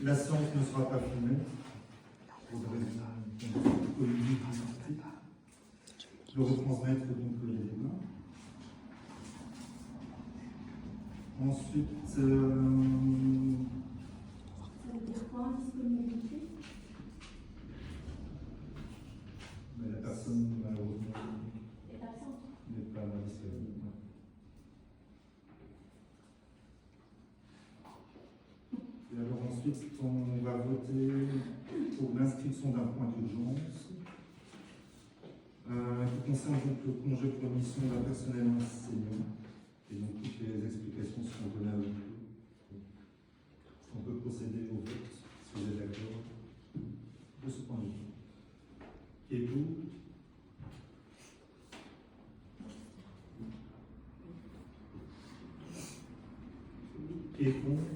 La séance ne sera pas filmée pour des raisons économiques. Je retransmettre donc les débats. Ensuite, Ça veut dire quoi, disponibilité? mais la personne malheureusement Est absente. n'est pas disponible. Et alors ensuite, on va voter pour l'inscription d'un point d'urgence qui concerne donc le congé pour mission d'un personnel enseignant. Et donc toutes les explications seront données à vous. On peut procéder au vote, si vous êtes d'accord, de ce point de vue. Qui est pour? Qui est contre?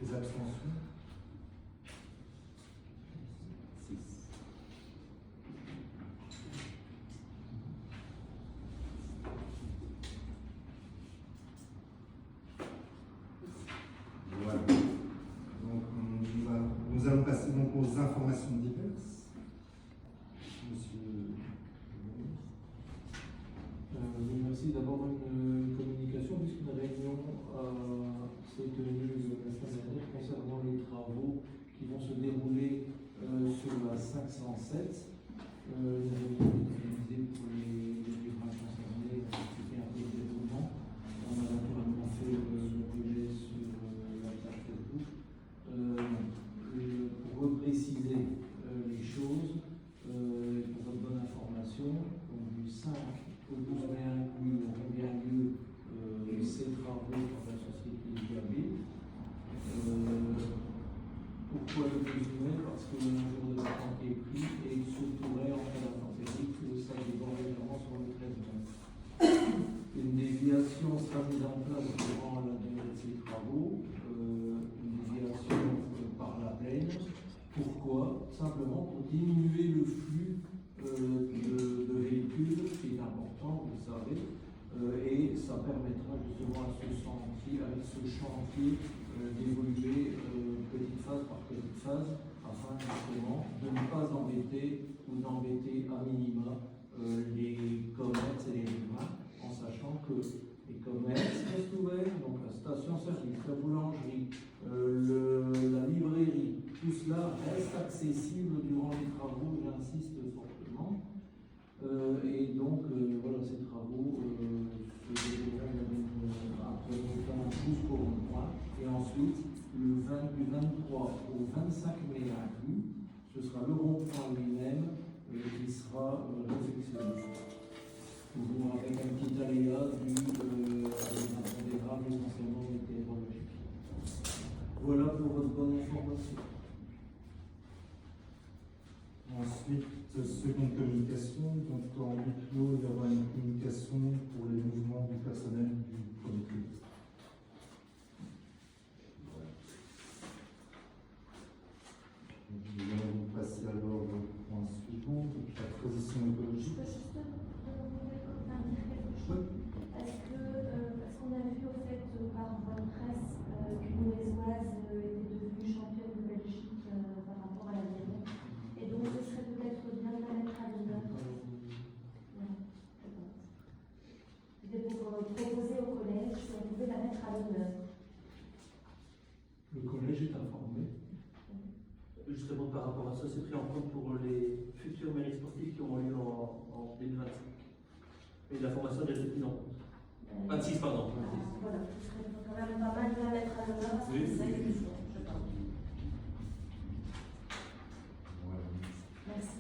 Les abstentions? 6. Voilà. Donc, nous allons passer donc aux informations diverses. Monsieur. Oui, merci. D'abord une communication, puisqu'une réunion s'est tenue la semaine dernière concernant les travaux qui vont se dérouler sur la 507. Une réunion organisée pour les riverains concernés, on a expliqué un peu le déroulement. On a naturellement fait le relais sur la page Facebook. Pour repréciser les choses, pour votre bonne information, du 5 au 12 mai inclus auront bien lieu ces travaux par la société Gabi. Pourquoi le 12 mai? Parce que le jour de vacances est pris et il se pourrait en cas d'intempérie que ça déborde légèrement sur le 13 mai. Une déviation sera mise en place durant la durée de ces travaux, une déviation par la plaine. Pourquoi? Simplement pour diminuer le flux de véhicules, qui est important, vous le savez, et ça permettra justement à ce chantier d'évoluer petite phase par petite phase, afin justement de ne pas embêter ou d'embêter à minima les commerces et les riverains, en sachant que les commerces restent ouverts, donc la station-service, la boulangerie, la librairie, tout cela reste accessible durant les travaux, j'insiste fortement. Et donc, voilà, ces travaux se dérouleront après le temps jusqu'au 23. Et ensuite, du 23 au 25 mai inclus, ce sera le rond-point lui-même qui sera réfectionné. Toujours avec un petit aléa avec des graves essentiellement météorologiques. Voilà pour votre bonne information. Ensuite, seconde communication, donc en huis clos, il y aura une communication pour les mouvements du personnel du comité. Nous allons passer alors au point suivant, donc la transition Je écologique. peux juste dire quelque chose. Est-ce qu'on a vu au fait par votre presse qu'une Mauvaise était devenue championne de Belgique par rapport à l'aviron? Et donc ce serait peut-être bien de la mettre à l'honneur. C'était pour proposer au collège si on pouvait la mettre à l'honneur. Le collège est informé. Justement, par rapport à ça, c'est pris en compte pour les futurs mérites sportifs qui auront lieu en 2025. Et la formation déjà prise en compte. 26, pardon. Voilà, ce serait quand même pas mal de la mettre à l'honneur parce que c'est évident, je pense. Voilà. Merci.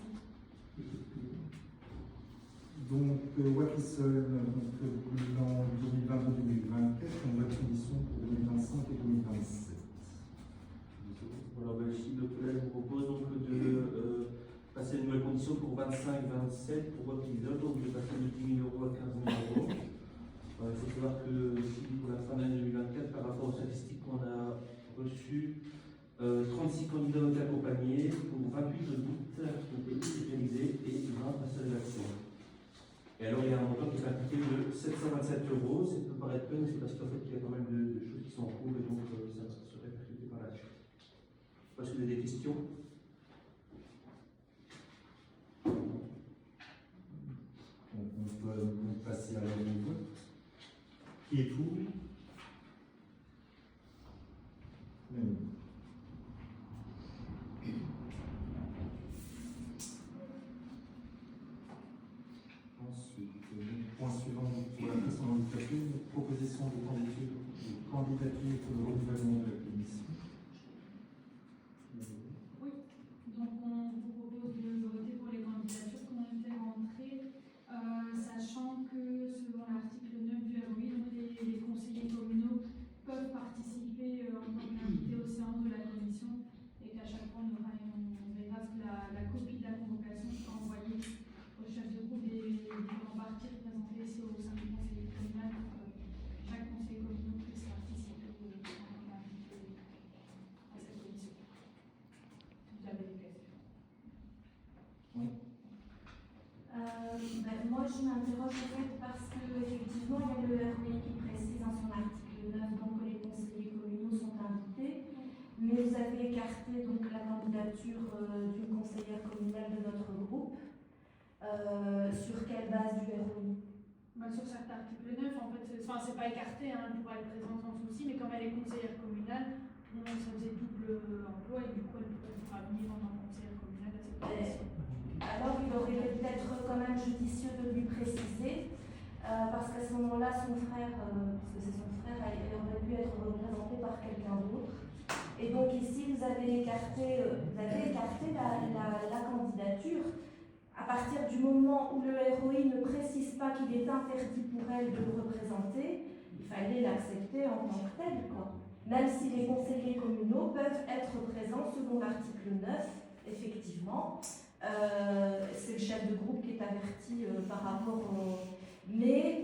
Donc, Wapisol, donc le bilan 2022-2024, on a conditions pour 2025 et 2027. Voilà, ben, ici le collège vous propose donc de passer une nouvelle condition pour 25-27 pour votre épisode, donc de passer de 10 000 € à 15 000 €. Il faut savoir que pour la fin de l'année 2024, par rapport aux statistiques qu'on a reçues, 36 candidats ont été accompagnés pour 28 audits qui ont été spécialisés et 20 passages à l'action. Et alors il y a un montant qui est appliqué de 727 €. Ça peut paraître peu, mais c'est parce qu'en fait il y a pas mal de choses qui sont en cours et donc ça se répercute par la questions? On peut donc passer à la vote. Qui est pour? Même. Ensuite, le point suivant pour la personne handicapée, une proposition de candidature pour le renouvellement de la commission. Oui, donc on vous propose de voter pour les candidatures qu'on a fait rentrer, sachant que selon l'article 9 du ROI, donc les conseillers communaux peuvent participer en tant qu'invités aux séances de la commission et qu'à chaque fois on verra que la copie de la convocation sera envoyée au chef de groupe des différents partis représentés ici au sein du conseil communal pour que chaque conseiller communal puisse participer en tant qu'invité à cette commission. Vous avez des questions? Moi, je m'interroge en fait parce que effectivement, il y a le ROI qui précise dans son article 9 donc, que les conseillers communaux sont invités, mais vous avez écarté donc la candidature d'une conseillère communale de notre groupe. Sur quelle base du ROI? Sur cet article 9, en fait, c'est pas écarté, hein, elle pourra être présente sans souci, mais comme elle est conseillère communale, ça faisait double emploi et du coup elle pourra venir en tant que conseillère communale à cette commission. Alors il aurait peut-être quand même judicieux de lui préciser, parce qu'à ce moment-là, son frère, puisque c'est son frère, il aurait pu être représenté par quelqu'un d'autre. Et donc ici, vous avez écarté la candidature. À partir du moment où le ROI ne précise pas qu'il est interdit pour elle de le représenter, il fallait l'accepter en tant que tel, quoi. Même si les conseillers communaux peuvent être présents selon l'article 9, effectivement. C'est le chef de groupe qui est averti par rapport au... Mais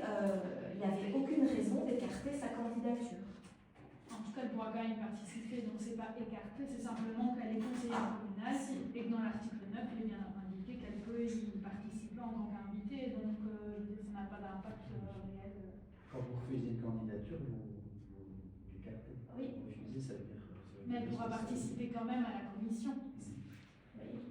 il n'y avait aucune raison d'écarter sa candidature. En tout cas, elle pourra quand même participer, donc c'est pas écarté, c'est simplement qu'elle est conseillère communale et que dans l'article 9, il est bien indiqué qu'elle peut y participer en tant qu'invitée, donc ça n'a pas d'impact réel. Quand vous refusez une candidature, vous l'écartez. Oui. Refuser, ça veut dire. Mais elle pourra participer quand même à la commission.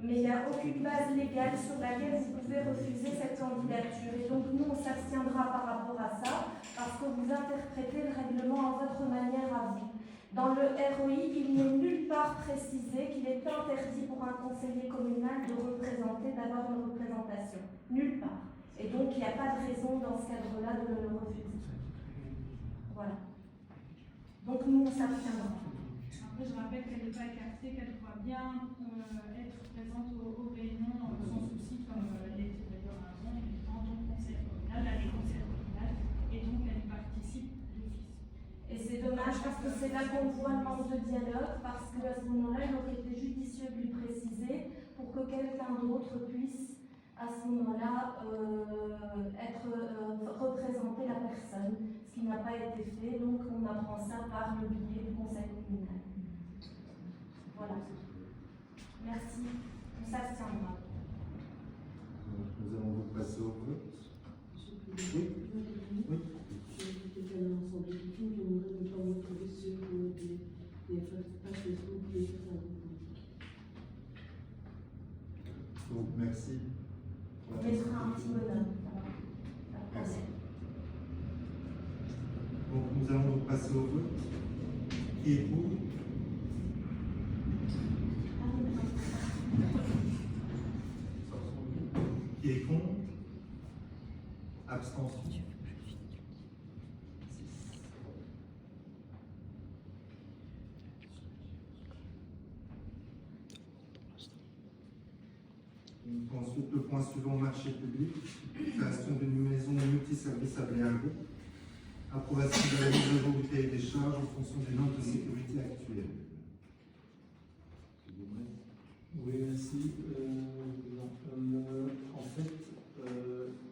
Mais il n'y a aucune base légale sur laquelle vous pouvez refuser cette candidature. Et donc nous, on s'abstiendra par rapport à ça, parce que vous interprétez le règlement à votre manière à vous. Dans le ROI, il n'est nulle part précisé qu'il est interdit pour un conseiller communal de représenter, d'avoir une représentation. Nulle part. Et donc il n'y a pas de raison dans ce cadre-là de le refuser. Voilà. Donc nous, on s'abstiendra. Après, je rappelle qu'elle n'est pas écartée, qu'elle pourra bien être présente aux réunions sans souci, comme elle était d'ailleurs avant, en tant que conseillère communale, elle est conseillère communale, et donc elle y participe d'office. Et c'est dommage parce que c'est là qu'on voit le manque de dialogue, parce qu'à ce moment-là, il aurait été judicieux de lui préciser pour que quelqu'un d'autre puisse, à ce moment-là, représenter la personne, ce qui n'a pas été fait, donc on apprend ça par le biais du conseil communal. Voilà. Merci. On s'abstiendra. Nous allons donc passer au vote. Oui. Oui. Donc merci. On mettra un petit bonhomme. Merci. Donc nous allons donc passer au vote. Qui est pour? Qui est contre? Abstention. Ensuite, le point suivant, marché public, création d'une maison multiservice à Béarn. Approbation de la mise à jour du cahier des charges en fonction des normes de sécurité actuelles. Oui, merci. En fait,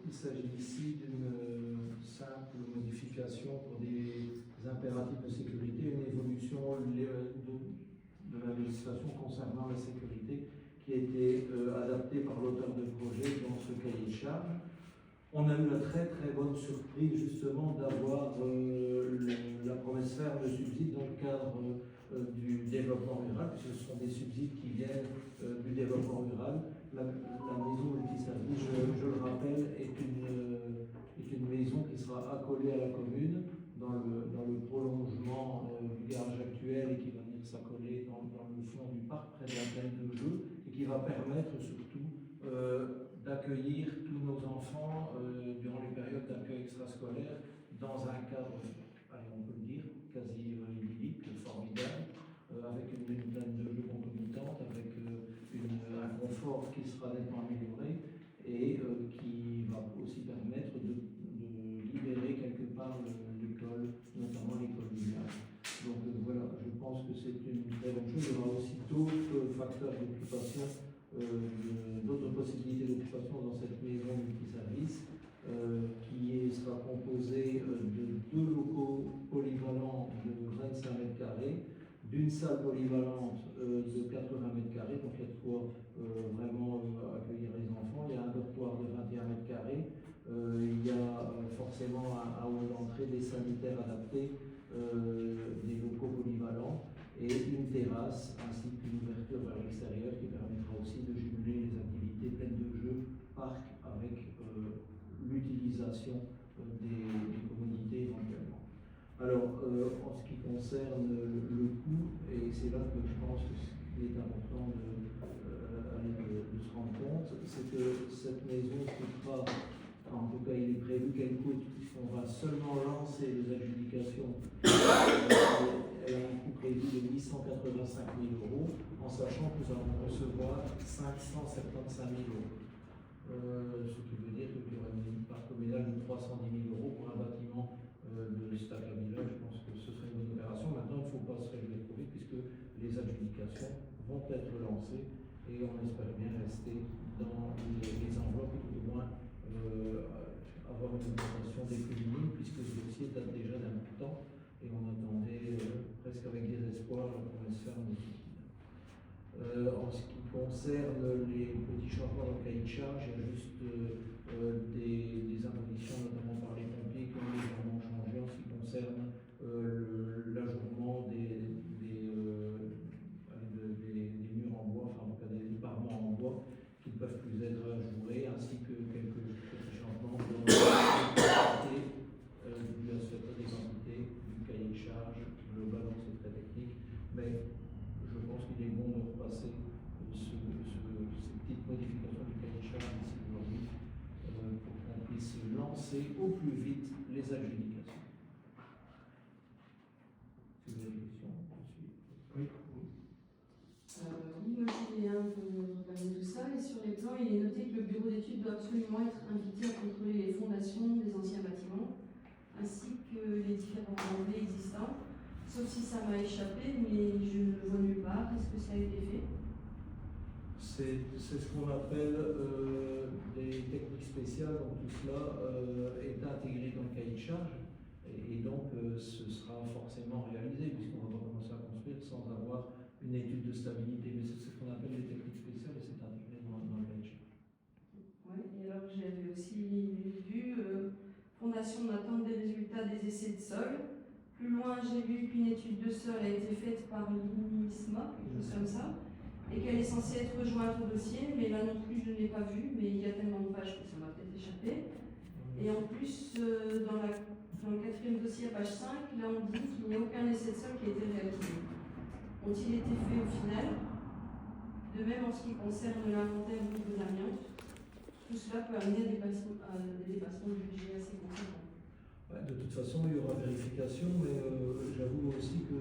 il s'agit ici d'une simple modification pour des impératifs de sécurité, une évolution de la législation concernant la sécurité qui a été adaptée par l'auteur de projet dans ce cahier de charges. On a eu la très très bonne surprise justement d'avoir la promesse ferme de subside dans le cadre du développement développement rural, puisque ce sont des subsides qui viennent du développement rural. La maison multiservice, je le rappelle, est une maison qui sera accolée à la commune dans le prolongement du garage actuel et qui va venir s'accoler dans le fond du parc près de la plaine de jeu et qui va permettre surtout d'accueillir tous nos enfants durant les périodes d'accueil extrascolaire dans un cadre, allez, on peut le dire, quasi idyllique, formidable, avec une plaine de jeu concomitante, avec un confort qui sera nettement amélioré et qui va aussi permettre de libérer quelque part l'école, notamment l'école lumière. Donc voilà, je pense que c'est une très bonne chose. Il y aura aussi d'autres facteurs d'occupation, d'autres possibilités d'occupation dans cette maison multiservice qui sera composée de 2 locaux polyvalents de 25 mètres carrés, d'une salle polyvalente de 80 mètres carrés, donc il y a de quoi vraiment accueillir les enfants. Il y a un dortoir de 21 mètres carrés, il y a forcément un hall d'entrée, des sanitaires adaptés, des locaux polyvalents et une terrasse ainsi qu'une ouverture vers l'extérieur qui permettra aussi de jumeler les activités pleines de jeux, parc avec l'utilisation des commodités éventuellement. Alors, en ce qui concerne le coût, et c'est là que je pense qu'il est important de se rendre compte, c'est que cette maison coûtera, en tout cas il est prévu qu'elle coûte, puisqu'on va seulement lancer les adjudications, elle a un coût prévu de 885 000 €, en sachant que nous allons recevoir 575 000 €. Ce qui veut dire qu'il y aura une part communale de 310 000 € pour un bâtiment de Stac à Village. Je pense que ce serait une bonne opération. Maintenant, il ne faut pas se réjouir trop vite puisque les adjudications vont être lancées et on espère bien rester dans les enveloppes, ou au moins avoir une augmentation des plus minimes puisque ce dossier date déjà d'un bout de temps et on attendait presque avec désespoir la promesse ferme des en ce qui concerne les petits changements dans le cahier de charge, il y a juste des impositions, notamment par les pompiers, qui ont légèrement changé en ce qui concerne l'ajournement des murs en bois, enfin en tout cas des parements en bois, qui ne peuvent plus être ajourés, ainsi que quelques petits changements dans les quantités, des quantités du cahier de charge global, donc c'est très technique, mais je pense qu'il est bon de repasser ces petites modifications du cahier de charge ici aujourd'hui pour qu'on puisse lancer au plus vite les adjudications. Si vous avez des questions, je suis. Oui. Oui, moi je voulais regarder tout ça et sur les plans il est noté que le bureau d'études doit absolument être invité à contrôler les fondations des anciens bâtiments ainsi que les différents remblais existants. Sauf si ça m'a échappé, mais je ne le vois nulle part. Est-ce que ça a été fait? C'est ce qu'on appelle des techniques spéciales, donc tout cela est intégré dans le cahier de charge et donc ce sera forcément réalisé puisqu'on va pas commencer à construire sans avoir une étude de stabilité. Mais c'est ce qu'on appelle les techniques spéciales et c'est intégré dans le cahier de charge. Oui, et alors j'avais aussi vu fondation d'attente des résultats des essais de sol. Plus loin, j'ai vu qu'une étude de sol a été faite par l'INISMA, quelque chose comme ça, et qu'elle est censée être rejointe au dossier, mais là non plus je ne l'ai pas vue, mais il y a tellement de pages que ça m'a peut-être échappé. Et en plus, dans le 4e dossier à page 5, là on dit qu'il n'y a aucun essai de sol qui a été réalisé. Ont-ils été faits au final? De même en ce qui concerne l'inventaire au niveau de l'amiante, tout cela peut amener à des dépassements du budget assez conséquents. De toute façon, il y aura vérification, mais j'avoue aussi que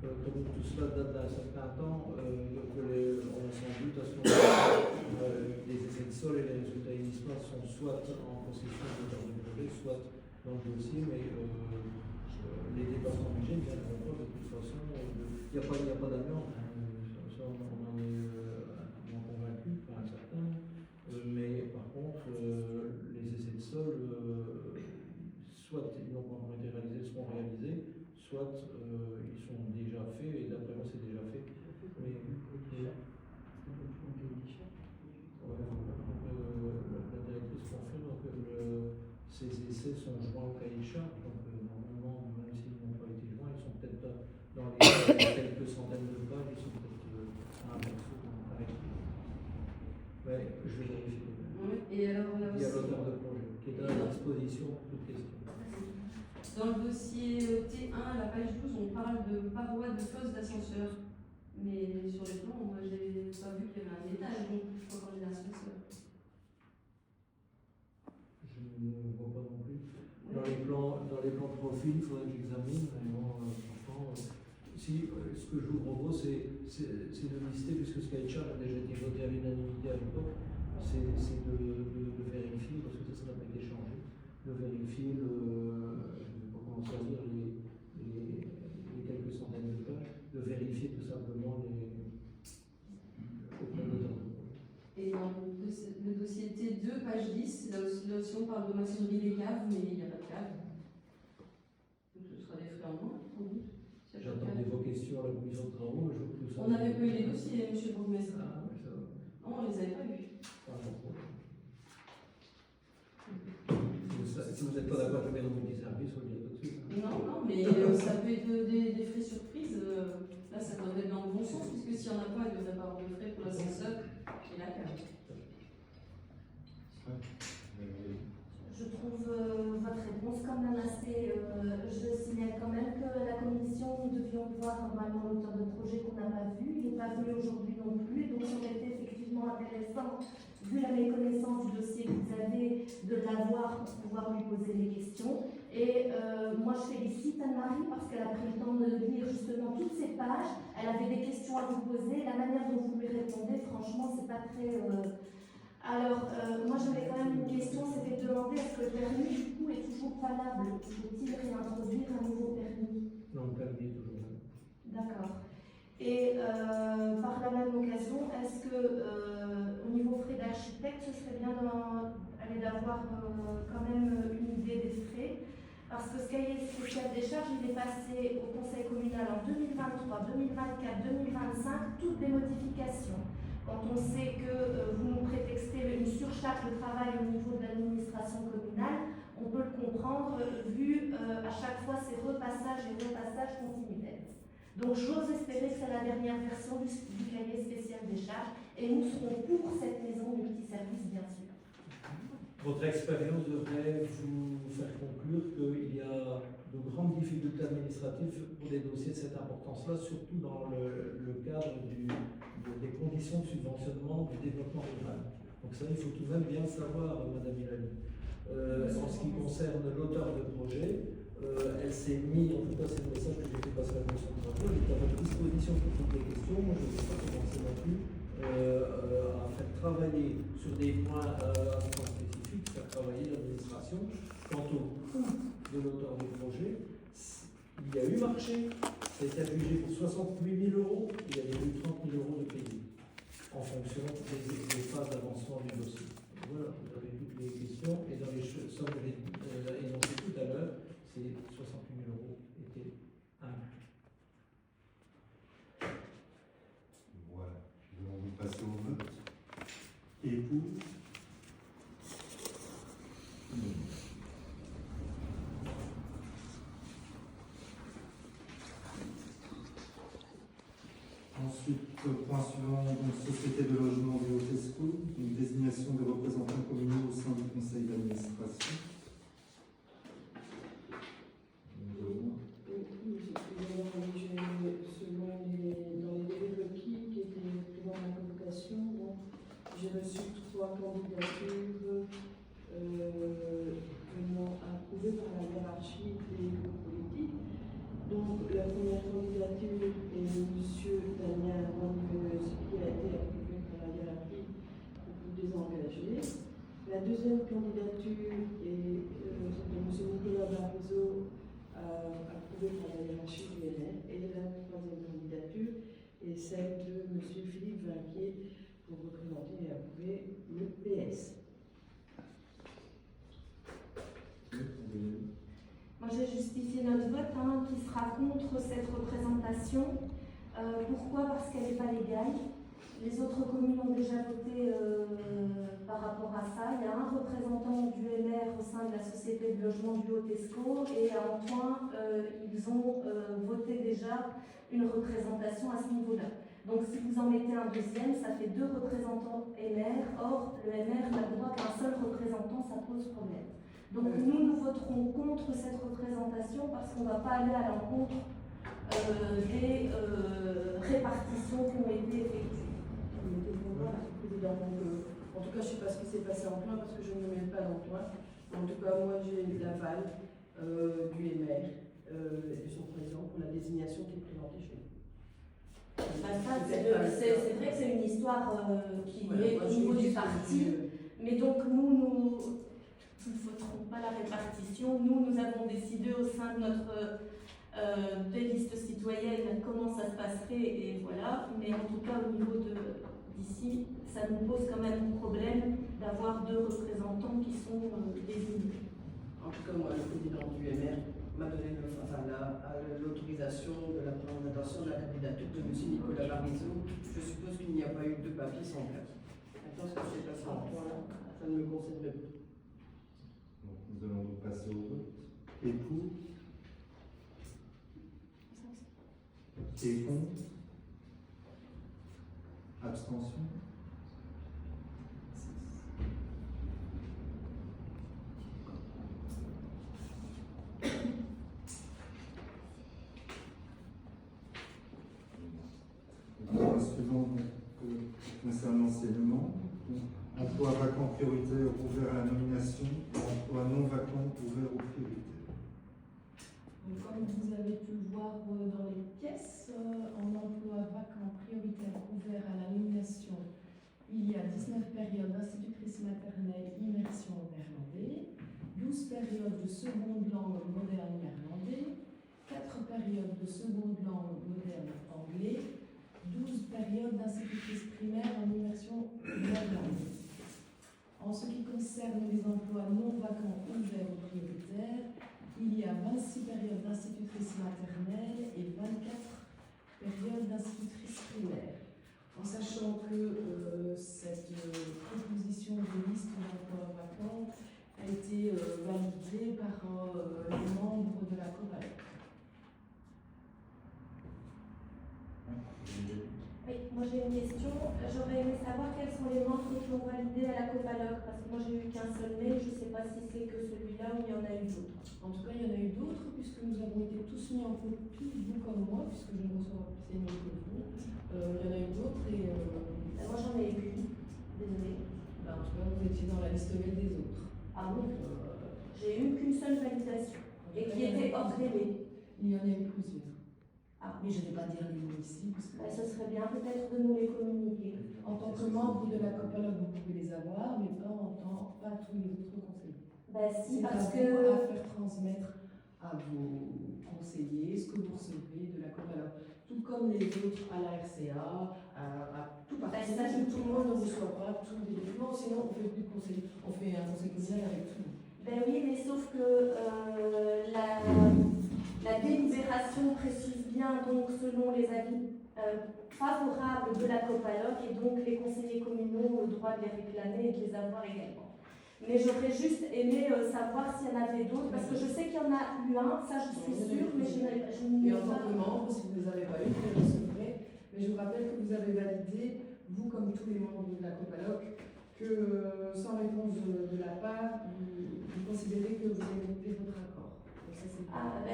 comme tout cela date d'un certain temps, on a sans doute à ce moment-là les essais de sol et les résultats initiaux sont soit en possession de l'auteur du projet, soit dans le dossier, mais les dépassements budget ne viendront pas de toute façon. Il n'y a pas d'amiante, ça on en est convaincu, enfin certain, mais par contre, les essais de sol. Soit ils n'ont pas encore été réalisés, seront réalisés, soit ils sont déjà faits, et d'après moi c'est déjà fait. Mais la directrice confirme que ces essais sont joints au cahier de charge, donc normalement, même s'ils n'ont pas été joints, ils sont peut-être dans les quelques centaines de pages, Dans le dossier T1, la page 12, on parle de parois de fosse d'ascenseur. Mais sur les plans, moi, j'ai pas vu qu'il y avait un étage, donc je crois qu'on est l'ascenseur. Je ne vois pas non plus. Dans les plans de profil, il faudrait que j'examine, mais bon, franchement, si, ce que je vous propose, c'est de lister, puisque ce cahier de charge a déjà été voté à l'unanimité à l'époque, c'est de vérifier, parce que ça n'a pas été changé, de vérifier je ne vais pas commencer à lire les quelques centaines de pages, de vérifier tout simplement auprès de l'auteur de projet. Et dans le dossier T2, page 10, là aussi on parle de maçonnerie des caves, mais il n'y a pas de cave. Donc ce sera des frais en moins, sans doute. S'il y a pas de J'attendais cave. vos questions à la commission de travaux, mais je vois que tout ça. On n'avait pas eu les dossiers, monsieur le bourgmestre. Ah, oui, ça va. Non, on les avait pas vus. Si vous n'êtes pas d'accord avec le multiservice, on le dit tout de suite. Non, mais ça peut être des frais surprises. Là, ça devrait être dans le bon sens, puisque s'il n'y en a pas, il devrait pas avoir de frais pour l'ascenseur et la cave. Je trouve votre réponse quand même assez. Je signale quand même que la commission, nous devions voir normalement l'auteur de projet qu'on n'a pas vu. Il n'est pas venu aujourd'hui non plus, donc ça aurait été effectivement intéressant, vu la méconnaissance du dossier que vous avez, de l'avoir pour pouvoir lui poser les questions. Et moi, je félicite Anne-Marie parce qu'elle a pris le temps de lire justement toutes ces pages. Elle avait des questions à vous poser. La manière dont vous lui répondez, franchement, c'est pas très. Alors, moi j'avais quand même une question, c'était de demander est-ce que le permis du coup est toujours valable? Faut-il réintroduire un nouveau permis? Non, le permis est toujours là. D'accord. Et par la même occasion, est-ce que au niveau frais d'architecte, ce serait bien d'avoir quand même une idée des frais? Parce que ce cahier spécial des charges, il est passé au Conseil communal en 2023, 2024, 2025, toutes les modifications. Quand on sait que vous nous prétextez une surcharge de travail au niveau de l'administration communale, on peut le comprendre vu à chaque fois ces repassages et repassages continuels. Donc j'ose espérer que c'est la dernière version du cahier spécial des charges et nous serons pour cette maison multiservice bien sûr. Votre expérience devrait vous faire conclure qu'il y a de grandes difficultés administratives pour des dossiers de cette importance-là, surtout dans le cadre des conditions de subventionnement du développement rural. Donc ça, il faut tout de même bien le savoir, Madame Hilali. En ce qui concerne l'auteur de projet, elle s'est mise, en tout cas c'est le message que j'ai fait passer à la commission de travaux, elle est à votre disposition pour toutes les questions. Moi je ne sais pas commencer non plus à faire travailler sur des points spécifiques, faire travailler l'administration. Quant au coût de l'auteur du projet, il y a eu marché, ça a été adjugé pour 68 000 €, il y a eu 30 000 € de payés en fonction des phases d'avancement du dossier. Voilà, vous avez toutes les questions et dans les sommes que j'ai énoncées tout à l'heure, ces 68 000 € étaient inclus. Voilà, nous allons passer au vote. Et pour Ensuite, point suivant, donc, Société de logement du Haut-Escaut, une désignation des représentants communaux au sein du conseil d'administration. Dans les délais requis qui étaient présents dans la convocation, j'ai reçu 3 candidatures venant approuvées par la hiérarchie des groupes politiques. Donc la première candidature est M. Daniel Randeuse qui a été approuvé par la hiérarchie pour vous désengager. La deuxième candidature est celle de M. Nicolas Barroso approuvée par la hiérarchie du LR. Et la troisième candidature est celle de M. Philippe Vinquier pour représenter et approuver le PS. Moi, j'ai justifié notre vote qui sera contre cette représentation. Pourquoi? Parce qu'elle n'est pas légale. Les autres communes ont déjà voté par rapport à ça. Il y a un représentant du LR au sein de la société de logement du Haut-Escaut et à Antoine, ils ont voté déjà une représentation à ce niveau-là. Donc si vous en mettez un deuxième, ça fait 2 représentants LR. Or, le LR n'a le droit qu'un seul représentant, ça pose problème. Donc nous voterons contre cette représentation parce qu'on ne va pas aller à l'encontre des répartitions qui ont été effectuées. Président, en tout cas, je ne sais pas ce qui s'est passé en plein parce que je ne me mets pas dans le point. En tout cas, moi, j'ai l'aval du MR et de son président pour la désignation qui est présentée chez nous. C'est vrai que c'est une histoire qui est au niveau du parti, mais donc nous ne voterons pas la répartition. Nous avons décidé au sein de notre des listes citoyennes comment ça se passerait et voilà. Mais en tout cas au niveau d'ici, ça nous pose quand même un problème d'avoir 2 représentants qui sont désignés. En tout cas, moi, le président du MR m'a donné l'autorisation de la présentation de la candidature de M. Nicolas Barizot. Je suppose qu'il n'y a pas eu de papier sans place. Maintenant, ce qui s'est passé en point, ça ne me concernerait pas. Donc nous allons donc passer au vote. Qui est pour? Qui est contre? Abstention? Suivant concernant l'enseignement, emploi vacant prioritaire ouvert à la nomination, emploi non vacant ouvert aux priorités. Donc, comme vous avez pu le voir dans les pièces, en emploi vacant prioritaire ouvert à la nomination, il y a 19 périodes d'institutrice maternelle immersion néerlandais, 12 périodes de seconde langue moderne néerlandais, 4 périodes de seconde langue moderne anglais, 12 périodes d'institutrice primaire en immersion néerlandaise. En ce qui concerne les emplois non vacants ouverts aux prioritaires, il y a 26 périodes d'institutrice maternelle et 24 périodes d'institutrice primaire. En sachant que cette proposition de liste d'emplois vacants a été validée par les membres de la COPALOC. Oui, moi j'ai une question. J'aurais aimé savoir quels sont les membres qui ont validé à la COPALOC, parce que moi j'ai eu qu'un seul mail, je ne sais pas si c'est que celui-là ou il y en a eu d'autres. En tout cas, il y en a eu d'autres, puisque nous avons été tous mis en copie, vous comme moi, puisque je ne reçois pas ces mails que vous. Il y en a eu d'autres et... Moi j'en ai eu une, désolée. Ben, en tout cas, vous étiez dans la liste mail des autres. Ah oui, j'ai eu qu'une seule validation, et qui était hors délai. Il y en a eu plusieurs. Ah. Mais je ne vais pas dire les mots ici. Parce que... Ce serait bien peut-être de nous les communiquer. En tant que membre de la COPALOC, vous pouvez les avoir, mais pas pas tous les autres conseillers. Si, c'est parce à que... vous à faire transmettre à vos conseillers ce que vous recevez de la COPALOC. Tout comme les autres à la RCA, à tout parti. Tout le monde ne reçoit pas tous les documents, sinon on fait plus de conseil. On fait un conseil communal avec tout le monde. Oui, mais sauf que la délibération précise bien donc selon les avis favorables de la COPALOC et donc les conseillers communaux ont le droit de les réclamer et de les avoir également. Mais j'aurais juste aimé savoir s'il y en avait d'autres, parce que je sais qu'il y en a eu un, ça je suis sûre, mais je n'y Et en tant que membre, si vous ne les avez pas eu, vous les recevrez. Mais je vous rappelle que vous avez validé, vous comme tous les membres de la COPALOC, que sans réponse de la part, vous considérez que vous avez fait votre accord.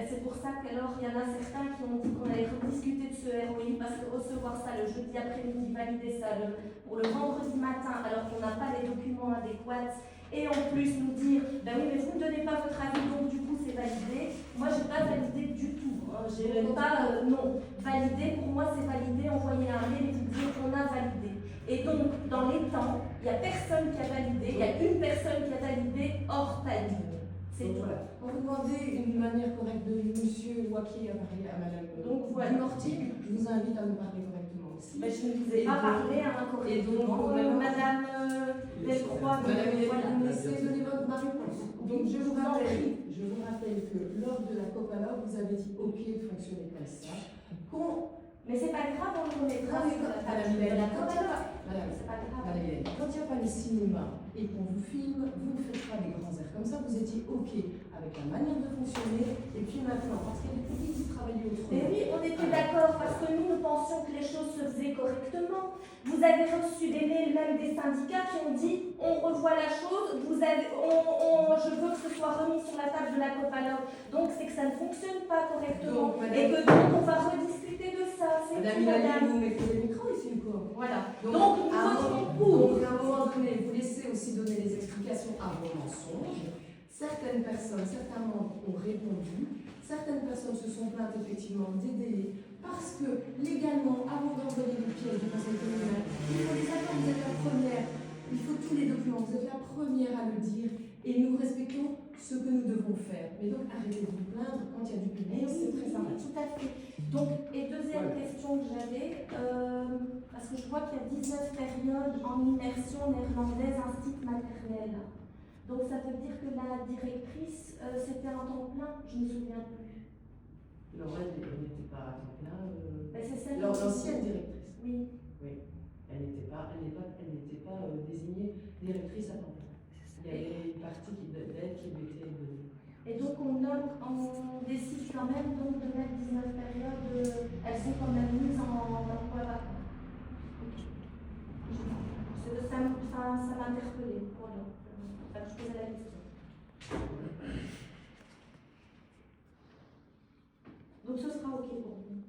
C'est pour ça qu'alors il y en a certains qui ont dit qu'on allait rediscuter de ce ROI parce que recevoir ça le jeudi après-midi, valider ça pour le vendredi matin alors qu'on n'a pas les documents adéquats et en plus nous dire oui mais vous ne donnez pas votre avis donc du coup c'est validé. Moi j'ai pas validé du tout. J'ai même pas non. Valider pour moi c'est valider, envoyer un mail et vous dire qu'on a validé. Et donc dans les temps, il n'y a personne qui a validé, il y a une personne qui a validé hors timing. C'est tout. Voilà. Quand vous demandez une manière correcte de monsieur Waquier à parler à madame Morty, je vous invite à me parler correctement aussi. Mais je ne vous ai pas parlé correctement. Madame Delcroix, vous me laissez donner ma réponse. Donc je vous rappelle que lors de la COPALOC, vous avez dit OK de fonctionner comme ça. Mais c'est pas grave, on est grave sur la table de la COPALOC. Madame, c'est pas grave. Quand il n'y a pas le cinéma et qu'on vous filme, vous ne faites pas des grands airs comme ça, vous étiez OK avec la manière de fonctionner, et puis maintenant, parce qu'il y a des petits qui travaillent autrement. Mais oui, on était d'accord, parce que nous pensions que les choses se faisaient correctement. Vous avez reçu des mails même des syndicats qui ont dit on revoit la chose, je veux que ce soit remis sur la table de la copalogue. Donc c'est que ça ne fonctionne pas correctement. Donc, Et que donc on va rediscuter de ça. C'est Madame tout, Hilali, madame. vous mettez des micros ici ou quoi? Voilà. Donc, Donc nous voterons pour. à un moment donné, vous laissez aussi donner des explications à vos mensonges. Certaines personnes, certains membres ont répondu. Certaines personnes se sont plaintes effectivement des délais parce que légalement, avant d'envoyer les pièces du conseil communal, il faut les attendre. Vous êtes la première. Il faut tous les documents. Vous êtes la première à le dire. Et nous respectons ce que nous devons faire. Mais donc arrêtez de vous plaindre quand il y a du public. C'est très sympa. Tout à fait. Donc, et deuxième question que j'avais, parce que je vois qu'il y a 19 périodes en immersion néerlandaise, un site maternel. Donc ça veut dire que la directrice, c'était un temps plein, je ne me souviens plus. Non, elle n'était pas à temps plein. Ben, c'est celle L'ancienne directrice. Oui. Oui. Elle n'était pas désignée directrice à temps plein. Il y avait une partie d'elle qui lui était donnée. Et donc on décide quand même donc de mettre 19 périodes, elles sont quand même mises en emploi vacant. Ça m'a interpellée. Voilà. Je posais la question. Donc ce sera OK pour vous.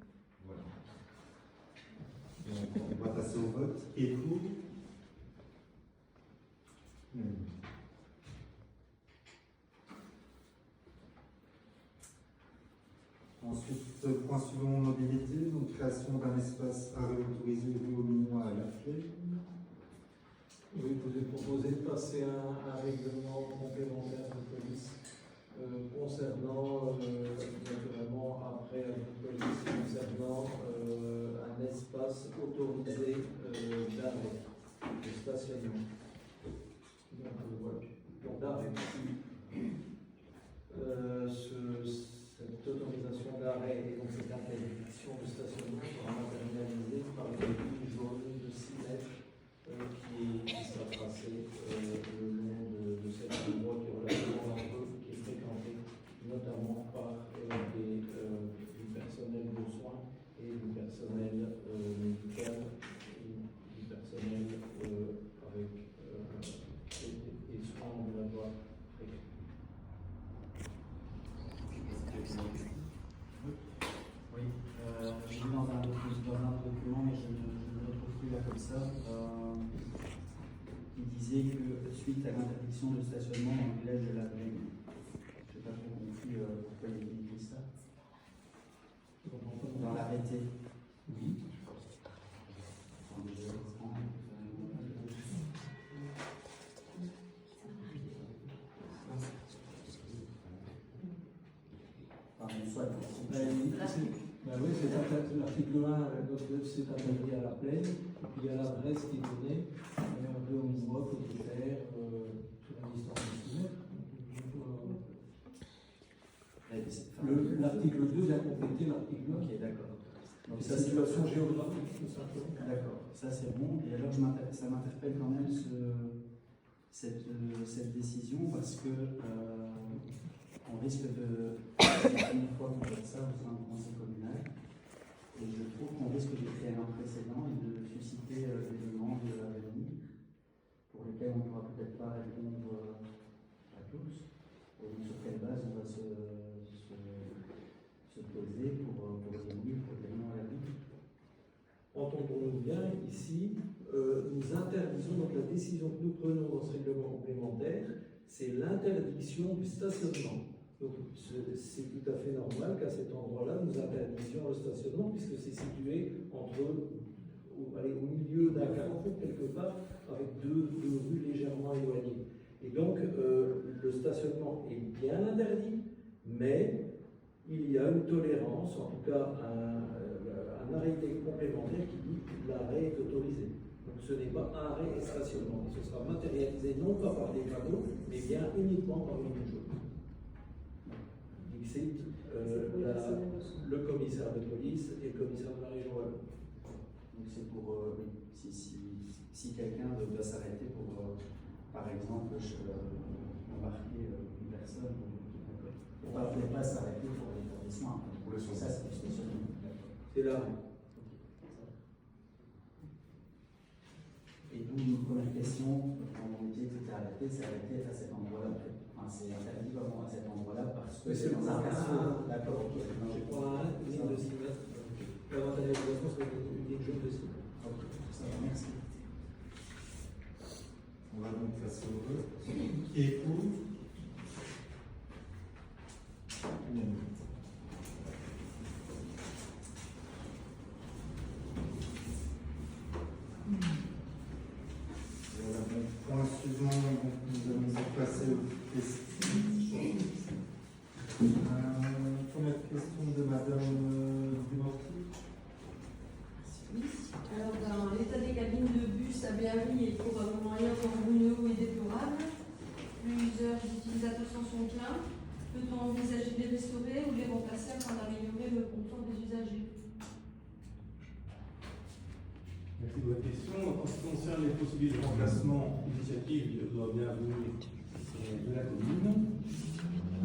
Voilà. Donc, on va passer au vote. Qui est pour? Ensuite, point suivant, mobilité, donc création d'un espace à réautoriser rue au Minois à la Flèche. Oui, vous avez proposé de passer un règlement complémentaire de police concernant, naturellement, après la police, concernant un espace autorisé d'arrêt, de stationnement. Donc, voilà. Donc, d'arrêt. Cette autorisation d'arrêt et donc cette interdiction de stationnement sera matérialisée par une ligne jaune de 6 mètres qui sera tracée le long de cette voie qui est relativement dangereuse, qui est fréquentée notamment par du personnel de soins et du personnel médical et du personnel avec des soins ambulatoires fréquents. Oui, j'ai vu dans un document, mais je ne le retrouve plus là comme ça, qui disait que suite à l'interdiction de stationnement dans le village de la Brenne, je n'ai pas trop compris pourquoi il y avait ça. Dans l'arrêté. Oui. Oui, c'est l'article 1, c'est interdit à la plaine, puis il y a l'adresse qui est donnée, rue au Minois, côté fer, sur la distance de 6 mètres. L'article 2 vient compléter l'article 1. Ok, d'accord. Donc, sa situation géographique, tout simplement. D'accord, ça c'est bon. Et alors ça m'interpelle quand même cette décision parce que on risque de, c'est la première fois qu'on fait ça au sein du conseil communal, et je trouve qu'on risque de créer un précédent et de susciter des demandes à venir pour lesquelles on ne pourra peut-être pas répondre à tous. Et donc sur quelle base on va se poser pour venir également à l'avenir. Entendons-nous bien, ici, nous interdisons, donc la décision que nous prenons dans ce règlement complémentaire, c'est l'interdiction du stationnement. Donc c'est tout à fait normal qu'à cet endroit-là, nous interdisions le stationnement, puisque c'est situé au milieu d'un carrefour quelque part, avec deux rues légèrement éloignées. Et donc le stationnement est bien interdit, mais il y a une tolérance, en tout cas un arrêté complémentaire qui dit que l'arrêt est autorisé. Donc ce n'est pas arrêt et stationnement. Ce sera matérialisé non pas par des panneaux, mais bien uniquement par une ligne jaune. Dixit, le commissaire de police et le commissaire de la région Wallonne. Donc c'est pour, si quelqu'un doit s'arrêter pour, par exemple, embarquer une personne, on ne va pas s'arrêter pour les soins. Ça, c'est du stationnement. C'est l'arrêt. première question, quand on dit que c'était arrêté, c'est arrêté à cet endroit-là. En fait. Enfin, c'est interdit vraiment à cet endroit-là parce que c'est dans un quartier. D'accord, ok. Non, j'ai Pour un ligne de 6 mètres, la matérialisation serait une ligne jaune de 6 mètres. Ok, ça va, merci. On va donc passer au vote. Qui est pour? Unanime. Voilà, donc, point suivant, donc, nous allons passer aux questions. Première question de Madame Dumortier. Oui, alors dans l'état des cabines de bus à Berry est probablement inconvenant et déplorable. Plusieurs utilisateurs s'en sont plaints. Peut-on envisager de les restaurer ou de les remplacer afin d'améliorer le confort des usagers? Merci de votre question. En ce qui concerne les procédures de remplacement, l'initiative doit bien venir de la commune.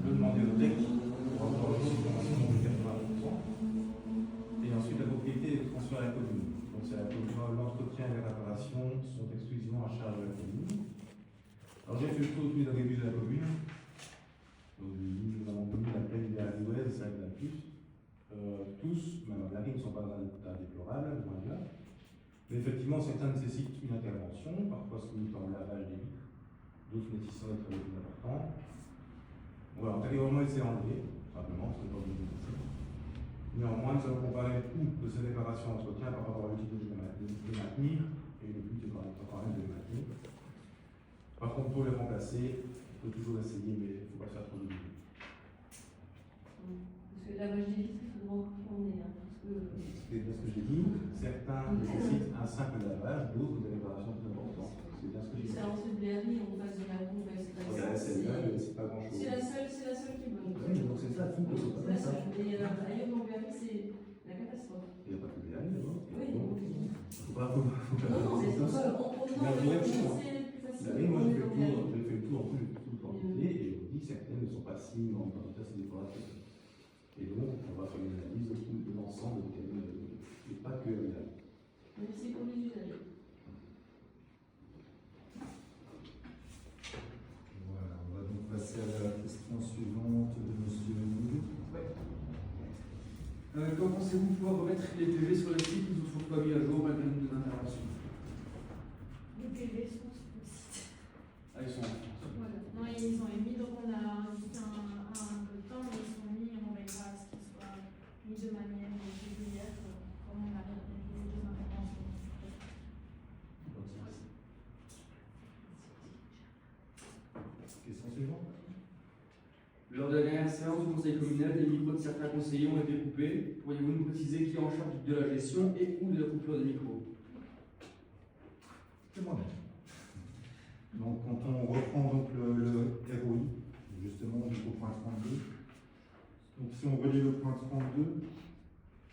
Le demander au DEC pour avoir une subvention de 80%. Et ensuite, la propriété est transférée à la commune. Donc, c'est la commune, l'entretien et la réparation sont exclusivement à charge de la commune. Alors, j'ai fait le tour de tous les attributs de la commune. Donc, nous avons connu la plaine de la Riouez, celle de la plus. Tous, même à Blary, ne sont pas dans un état déplorable, loin de là. Mais effectivement, certains nécessitent une intervention, parfois se limitant au lavage des vitres, d'autres nécessitant des travaux plus importants. Voilà, antérieurement, il s'est enlevé, simplement, parce que c'est pas obligé de dire. Néanmoins, nous allons comparer le coût de ces réparations et entretien par rapport à l'utilité de les maintenir, et le but est quand même de les maintenir. Par contre, pour les remplacer, il faut toujours essayer, mais il ne faut pas faire trop de bruit. Parce que la lavage des vitres, il faudra retourner. C'est bien ce que j'ai dit. Certains nécessitent un simple lavage, d'autres des réparations plus importantes. C'est bien ce que j'ai dit. C'est en dessous de Berry, on passe de la roue, Regardez celle-là, c'est pas grand-chose. c'est la seule qui est bonne. Oui, donc c'est ça, tout C'est comme la ça. seule. Mais ailleurs dans Berry, c'est la catastrophe. Il n'y a pas que des années, non? Oui, Faut pas non, mais c'est ça. Mais en direct, C'est non. plus facile. Là, moi, j'ai fait le tour en plus de toute quantité et je vous dis que certaines ne sont pas si en quantité, c'est des décoratifs. Et donc, on va faire une analyse de l'ensemble des cabines et pas que la. Merci pour les usagers. Voilà, on va donc passer à la question suivante de Monsieur Moulou. Quand pensez-vous pouvoir remettre les PV sur le site qui ne sont toujours pas mis à jour malgré nos interventions? Les PV sont sur le site. Ah, ils sont. Voilà. Non, ils ont émis, donc on a invité un peu de temps, mais ils sont mis, on veillera à ce qu'ils soient mis de manière régulière, comme on a réalisé des interventions. Question suivante. Lors de la dernière séance du conseil communal, les micros de certains conseillers ont été coupés. Pourriez-vous nous préciser qui est en charge de la gestion et ou de la coupure des micros? C'est moi-même. Donc, quand on reprend donc le ROI, justement, au point 32, donc si on relit le point 32,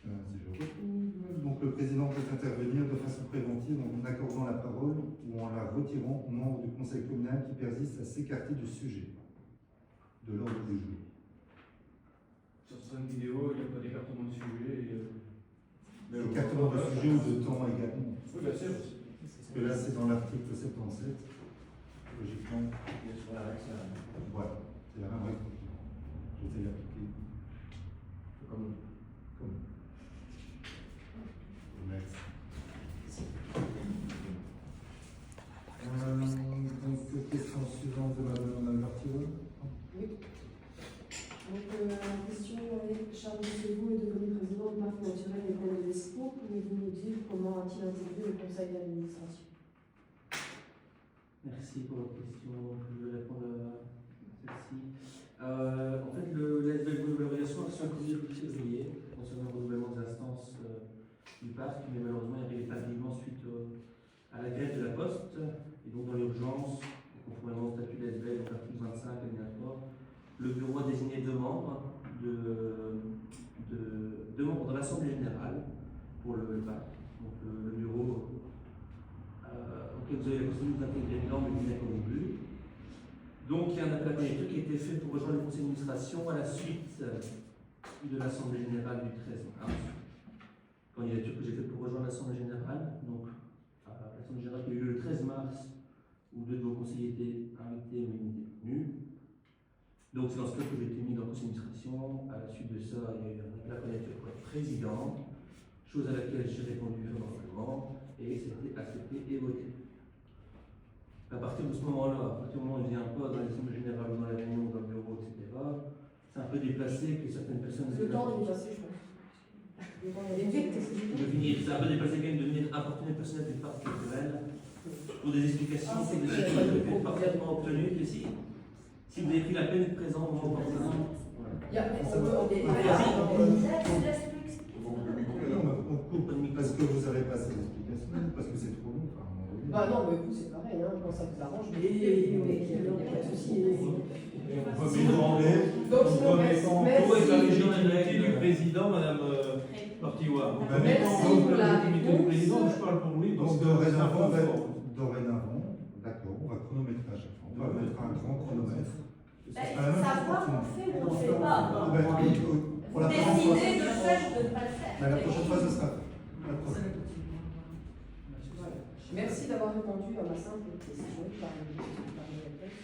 si je retrouve, donc le président peut intervenir de façon préventive en accordant la parole ou en la retirant aux membres du conseil communal qui persistent à s'écarter du sujet de l'ordre du jour. Sur certaines vidéos, il n'y a pas d'écartement de sujet. Écartement de sujet ou de temps également. Oui, bien sûr. Parce que là, c'est dans l'article 77. Logiquement, Bien sûr, la règle, c'est voilà, c'est la même règle. J'essaie d'appliquer comme. Merci. Donc, question suivante de Madame Martineau. Oui. Donc, la question est: Charles Dessevaux est devenu président du parc naturel des Côtes de l'Escaut. Pouvez-vous nous dire comment a-t-il intégré le conseil d'administration? Merci pour votre question. Donc, je vais répondre à celle-ci. En fait, la valorisation a reçu un courrier le 8 février concernant le renouvellement des instances du parc, mais malheureusement, il arrivé tardivement suite à la grève de la Poste. Et donc, dans l'urgence, conformément au statut de l'ASBL, donc article 25, alinéa 3, le bureau a désigné deux membres de l'Assemblée générale pour le parc. Donc, le bureau auquel vous avez la possibilité d'intégrer une norme et une convenu. Donc, il y a un appel à candidature qui a été fait pour rejoindre le conseil d'administration à la suite de l'Assemblée générale du 13 mars. Candidature que j'ai faite pour rejoindre l'Assemblée générale. Donc, l'Assemblée générale qui a eu lieu le 13 mars où 2 de vos conseillers étaient invités mais n'étaient pas venus. Donc c'est dans ce cas que j'ai été mis dans le conseil d'administration. À la suite de ça, il y a eu un appel à candidature pour être président, chose à laquelle j'ai répondu favorablement et c'était accepté et voté. À partir de ce moment-là, à partir du moment où il ne vient pas dans l'assemblée générale, dans la réunion, dans le bureau, etc., c'est un peu déplacé que certaines personnes... Le temps est passé, je crois. Le temps est vite. De venir, c'est un peu déplacé quand même de venir importuner le personnel du parc culturel pour des explications, pour des choses que vous parfaitement obtenues. Et si vous avez pris la peine d'être présent au moment opportun, voilà. On coupe parce que vous avez passé l'explication, parce que c'est trop long. Enfin, Bah non, mais vous, c'est pareil, hein, quand ça vous arrange, mais il n'y a pas de souci. On va demander. Donc, On va mettre en merci. cause la légitimité du président, Madame Martiwa. On va mettre en cause la légitimité du président, je parle pour lui. Donc dorénavant, d'accord, on va chronométrer à chaque fois. On va mettre un grand chronomètre. Savoir qu'on fait ou on ne fait pas. Pour la prochaine fois, Décider de faire ou de ne pas le faire. la prochaine fois, ce sera la prochaine. Merci d'avoir répondu à ma simple question par le texte.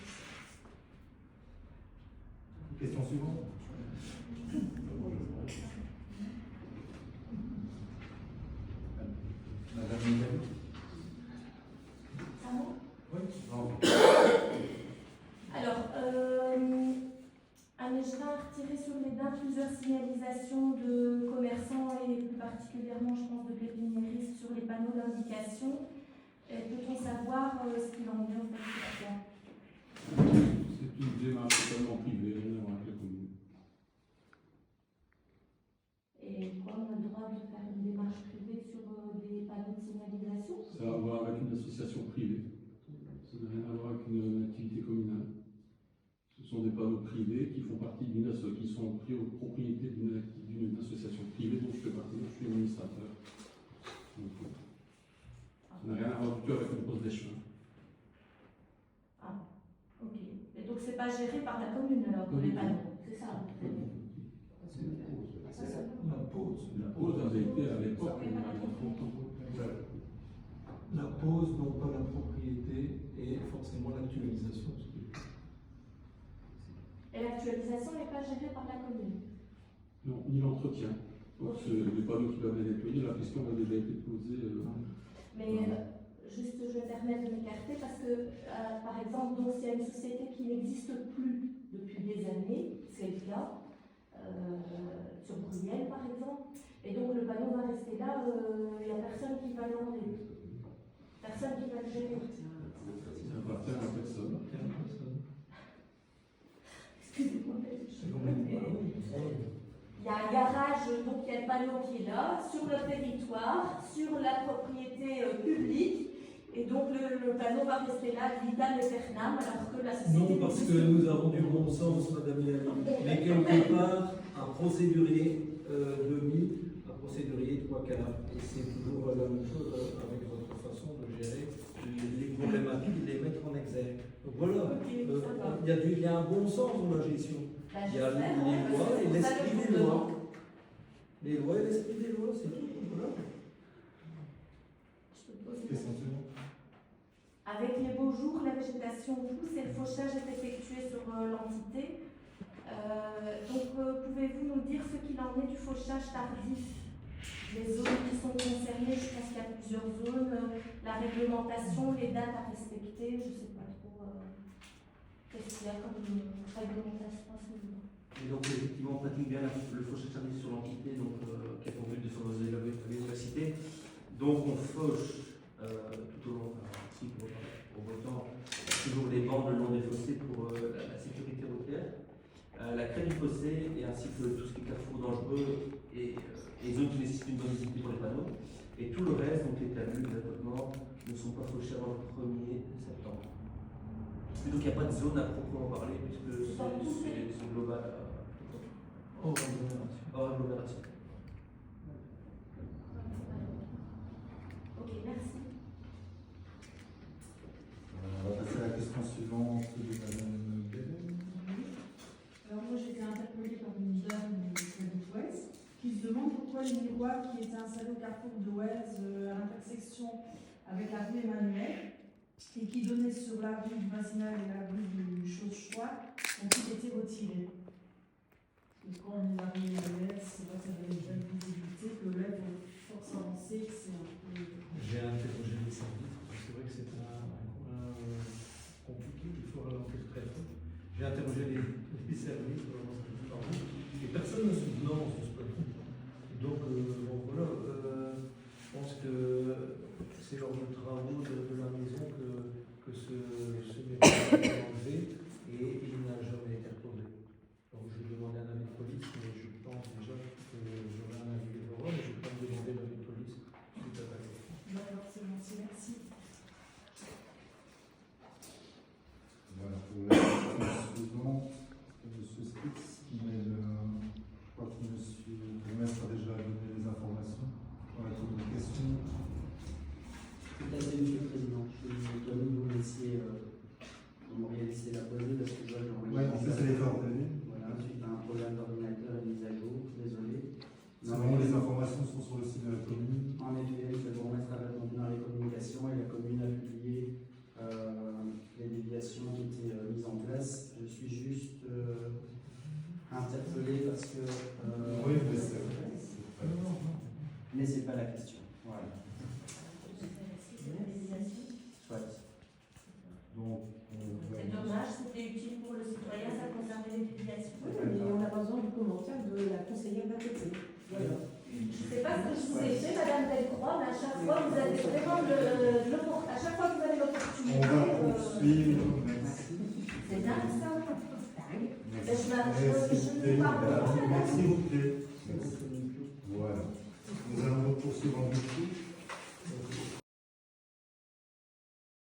Question suivante. Madame Miguel. Ah bon? Oui. Non. Alors, je vais retirer sur les dates plusieurs signalisations de commerçants et plus particulièrement, je pense, de pépiniéristes sur les panneaux d'indication. Peut-on savoir ce qu'il en est en fait? C'est une démarche totalement privée, rien à voir avec la commune. Et quoi, on a le droit de faire une démarche privée sur des panneaux de signalisation? Ça a à voir avec une association privée. Ça n'a rien à voir avec une activité communale. Ce sont des panneaux privés qui font partie qui sont pris aux propriétés d'une association privée dont je fais partie. Je suis administrateur. Donc, ça n'a rien à voir du tout avec une pose des chemins. Ah, ok. Et donc, c'est pas géré par la commune alors, les panneaux? C'est ça? La pose avait été à l'époque. La pose, non pas la propriété, et forcément l'actualisation. Et l'actualisation n'est pas gérée par la commune? Non, ni l'entretien. Donc, les panneaux qui doivent être nettoyés, la question a déjà été posée. Mais juste, je me permets de m'écarter parce que, par exemple, donc, s'il y a une société qui n'existe plus depuis des années, c'est le cas, sur Bruyères par exemple, et donc le panneau va rester là, il n'y a personne qui va l'enlever. Personne qui va le gérer. Ça appartient à personne. Excusez-moi, il y a un garage, donc il y a le panneau qui est là, sur le territoire, sur la propriété publique, et donc le panneau va rester là, vitam aeternam, alors que la société... Non, parce que nous avons du bon sens, Madame Yannick. Mais quelque part, un procédurier un procédurier 3 quarts. Et c'est toujours la même chose avec votre façon de gérer les problématiques, de les mettre en exergue. Donc voilà, il y a un bon sens dans la gestion. Il y a les lois et l'esprit des lois. Les lois et l'esprit des lois, c'est tout. Voilà. Question suivante. Avec les beaux jours, la végétation pousse et le fauchage est effectué sur l'entité. Donc, pouvez-vous nous dire ce qu'il en est du fauchage tardif? Les zones qui sont concernées, je pense qu'il y a plusieurs zones, la réglementation, les dates à respecter, je ne sais pas trop qu'est-ce qu'il y a comme réglementation à ce niveau. Et donc, effectivement, on pratique bien le fauchage tardif sur l'entité, donc qui a pour but de favoriser la biodiversité. Donc, on fauche tout au long, ainsi au beau temps, toujours les bandes le long des fossés pour la sécurité routière, la crête du fossé, et ainsi que tout ce qui est carrefour dangereux et les zones qui nécessitent une bonne visibilité pour les panneaux. Et tout le reste, donc les talus, les accotements, ne sont pas fauchés avant le 1er septembre. Donc, il n'y a pas de zone à proprement parler, puisque c'est global. Hors agglomération. Ok, merci. On va passer à la question suivante de Madame Bellel. Alors moi j'ai été interpellée par une dame de Ouest qui se demande pourquoi le miroir qui était installé au carrefour de Ouest à l'intersection avec la rue Emmanuel et qui donnaient sur la rue du Massinal et la rue du Chauchois ont tous été retirés. Et quand on est arrivé à l'ES, c'est vrai qu'il y avait une belle visibilité, que l'œuvre est force avancée, que c'est un peu. J'ai interrogé les services, c'est vrai que c'est un compliqué, il faut relancer très tôt. J'ai interrogé les services, et personne ne se lance de ce point de vue. Donc voilà, je pense que c'est lors de travaux de la maison que ce mur a été enlevé et il n'a jamais été reposé. Donc je vais demander un avis de police, mais je pense déjà que j'aurai un avis défavorable, mais je vais quand même demander l'avis de police suite à la question. D'accord, c'est gentil, merci. Voilà, pour la question suivante, M. Spitz, mais je crois que M. Gourmestre a déjà donné les informations. Voilà, toute une question. Tout à fait, Monsieur le Président. Je suis étonné que vous m'auriez laissé la poser parce que je vois que Oui, en plus, elle est ordonnée. Voilà, suite à un problème d'ordinateur et de mise à jour, désolé. Sinon, les informations sont sur le site de la commune. En effet, le bourgmestre a répondu dans les communications et la commune a publié les déviations qui étaient mises en place. Je suis juste interpellé parce que. Oui, mais c'est vrai. Mais c'est pas la question. Voilà. Soit. Donc, C'est dommage, c'était utile pour le citoyen, ça concernait les déviations. Oui, mais on n'a pas besoin du commentaire de la conseillère d'à côté. Voilà. Je ne sais pas ce que je vous ai fait, Madame Delcroix, mais à chaque fois, vous avez vraiment à chaque fois que vous avez l'opportunité. on va poursuivre. Merci. C'est dingue, ça. Dingue. Merci. Je Merci, vous plaît. Voilà. Nous allons poursuivre en boutique.